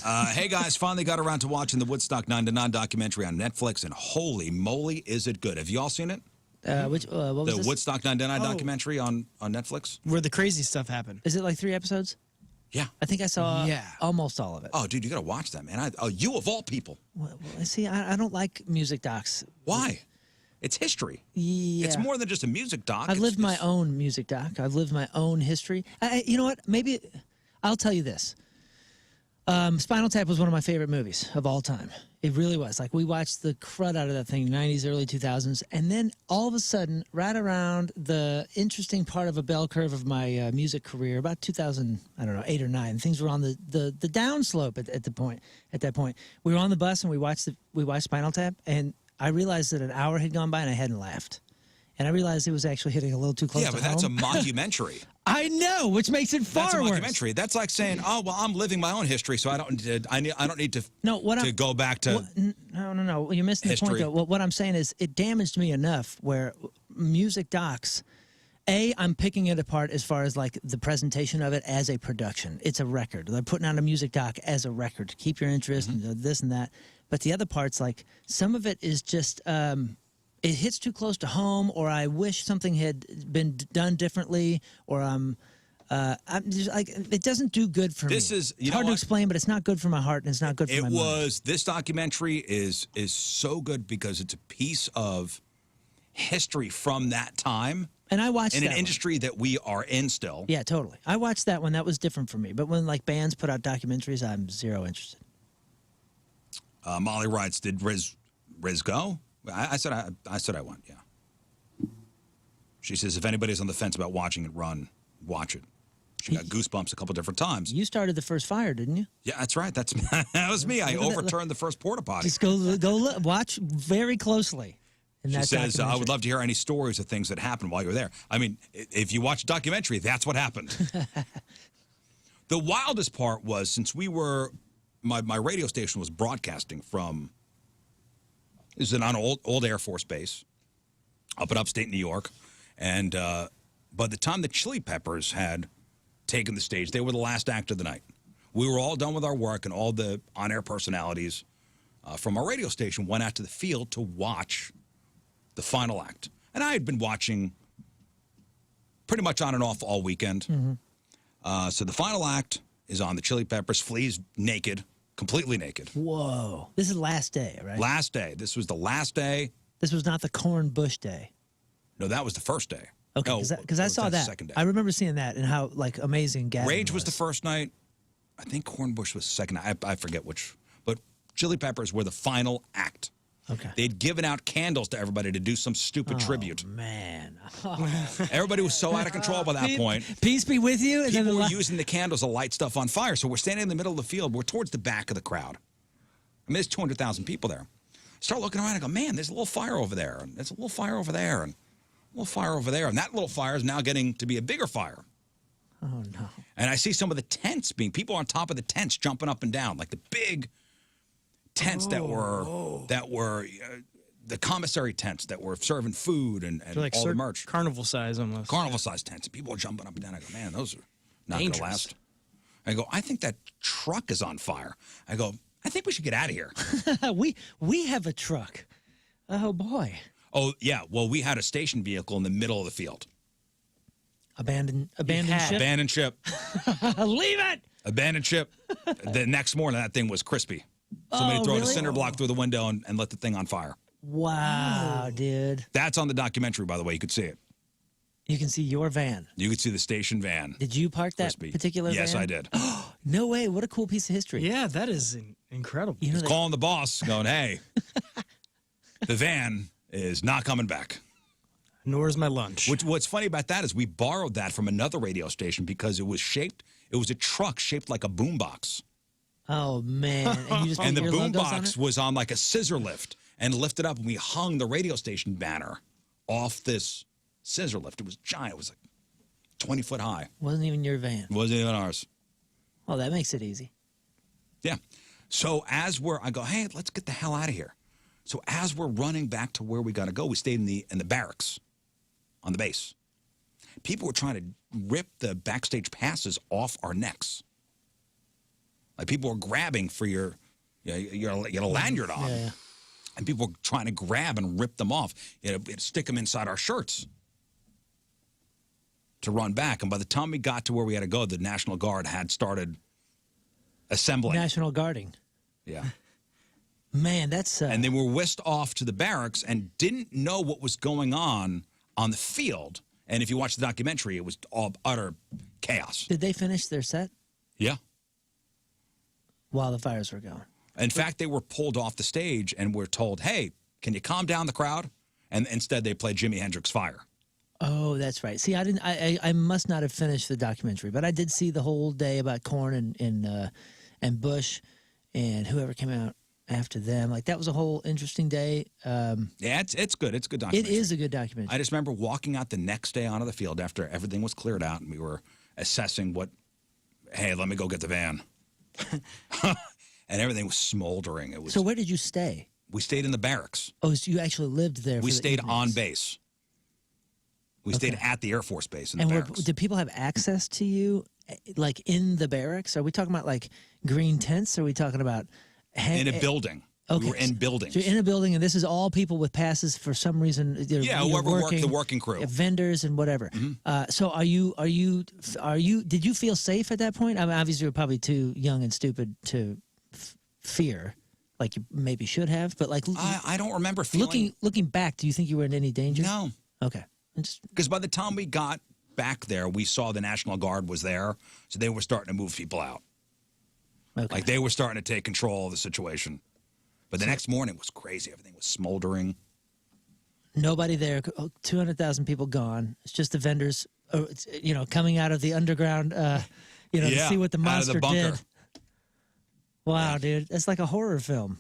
Hey, guys, finally got around to watching the Woodstock 9 to 9 documentary on Netflix, and holy moly, is it good. Have you all seen it? What was the this? Woodstock 9 to 9 documentary on Netflix? Where the crazy stuff happened. Is it like 3 episodes? Yeah. I think I saw almost all of it. Oh, dude, you got to watch that, man. You of all people. Well, see, I don't like music docs. Why? It's history. Yeah. It's more than just a music doc. I've lived my own music doc. I've lived my own history. You know what? Maybe I'll tell you this. Spinal Tap was one of my favorite movies of all time. It really was. Like, we watched the crud out of that thing, 90s, early 2000s, and then all of a sudden, right around the interesting part of a bell curve of my music career, about 2000, I don't know, 8 or 9, things were on the downslope at that point. We were on the bus and we watched Spinal Tap, and I realized that an hour had gone by and I hadn't laughed. And I realized it was actually hitting a little too close to home. Yeah, but that's a mockumentary. I know, which makes it far worse. That's a mockumentary. That's like saying, "Oh, well, I'm living my own history, so I don't need to go back to." No. You're missing the point, though. What I'm saying is, it damaged me enough where music docs. I'm picking it apart as far as like the presentation of it as a production. It's a record. They're putting out a music doc as a record to keep your interest and this and that. But the other parts, like some of it is just. It hits too close to home, or I wish something had been done differently, or I'm just like, it doesn't do good for me. It's hard to explain, but it's not good for my heart and it's not good for my mind. This documentary is so good because it's a piece of history from that time. And I watched in an industry that we are in still. Yeah, totally. I watched that one. That was different for me. But when like bands put out documentaries, I'm zero interested. Molly writes, did Rizz go? I said I went, yeah. She says, if anybody's on the fence about watching it run, watch it. She got goosebumps a couple different times. You started the first fire, didn't you? Yeah, that's right. That was me. I overturned the first porta potty. Just go look, watch very closely. She says, I would love to hear any stories of things that happened while you were there. I mean, if you watch a documentary, that's what happened. The wildest part was, since we were, my radio station was broadcasting from, this is on an old Air Force base up in upstate New York. And by the time the Chili Peppers had taken the stage, they were the last act of the night. We were all done with our work, and all the on-air personalities from our radio station went out to the field to watch the final act. And I had been watching pretty much on and off all weekend. So the final act is on. The Chili Peppers. Flea's naked. Completely naked. Whoa. This is last day, right? Last day. This was the last day. This was not the Corn Bush day. No, that was the first day. Okay, because I saw that. Second day. I remember seeing that and how like amazing Gavin Rage was the first night. I think Corn Bush was the second night. I forget which. But Chili Peppers were the final act. Okay. They'd given out candles to everybody to do some stupid tribute. Man. Everybody was so out of control by that point. Peace be with you. People were using the candles to light stuff on fire. So we're standing in the middle of the field. We're towards the back of the crowd. I mean, there's 200,000 people there. Start looking around and go, man, there's a little fire over there. And there's a little fire over there. And a little fire over there. And that little fire is now getting to be a bigger fire. Oh, no. And I see some of the tents people on top of the tents jumping up and down, like the big tents that were the commissary tents that were serving food and like all the merch. Carnival size almost. Carnival size tents. People are jumping up and down. I go, man, those are not going to last. I go, I think that truck is on fire. I go, I think we should get out of here. we have a truck. Oh, boy. Oh, yeah. Well, we had a station vehicle in the middle of the field. Abandoned ship? Abandoned ship. Leave it! Abandoned ship. The next morning, that thing was crispy. Somebody threw a cinder block through the window and lit the thing on fire. Wow, dude. That's on the documentary, by the way. You could see it. You can see your van. You could see the station van. Did you park that particular van? Yes, I did. No way. What a cool piece of history. Yeah, that is incredible. He's calling the boss, going, hey, the van is not coming back. Nor is my lunch. What's funny about that is we borrowed that from another radio station because it was a truck shaped like a boombox. Oh, man. And the boombox was on like a scissor lift and lifted up, and we hung the radio station banner off this scissor lift. It was giant. It was like 20 foot high. Wasn't even your van. Wasn't even ours. Well, that makes it easy. Yeah. So I go, hey, let's get the hell out of here. So as we're running back to where we got to go, we stayed in the barracks on the base. People were trying to rip the backstage passes off our necks. Like people were grabbing for your lanyard on. Yeah. And people were trying to grab and rip them off. It'd stick them inside our shirts to run back. And by the time we got to where we had to go, the National Guard had started assembling. National Guarding. Yeah. Man, that's... And they were whisked off to the barracks and didn't know what was going on the field. And if you watch the documentary, it was all utter chaos. Did they finish their set? Yeah. While the fires were going? In fact, they were pulled off the stage and were told, hey, can you calm down the crowd? And instead they played Jimi Hendrix Fire. Oh, that's right. See, I must not have finished the documentary, but I did see the whole day about Korn and Bush and whoever came out after them. Like, that was a whole interesting day. Yeah, it's good. It's a good documentary. It is a good documentary. I just remember walking out the next day onto the field after everything was cleared out and we were assessing hey, let me go get the van. And everything was smoldering. So where did you stay? We stayed in the barracks. Oh, so you actually lived there? We stayed on base. We stayed at the Air Force Base in the barracks. Did people have access to you, like, in the barracks? Are we talking about, like, green tents? Are we talking about... In a building. Okay. We were in buildings. So you're in a building, and this is all people with passes for some reason. Whoever worked the working crew. Vendors and whatever. Mm-hmm. So did you feel safe at that point? I mean, obviously, you were probably too young and stupid to fear, like you maybe should have, but like... I don't remember feeling... Looking back, do you think you were in any danger? No. Okay. Because by the time we got back there, we saw the National Guard was there, so they were starting to move people out. Okay. Like, they were starting to take control of the situation. But the next morning was crazy. Everything was smoldering. Nobody there. 200,000 people gone. It's just the vendors, coming out of the underground, to see what the monster out of the bunker. did. Wow, dude. That's like a horror film.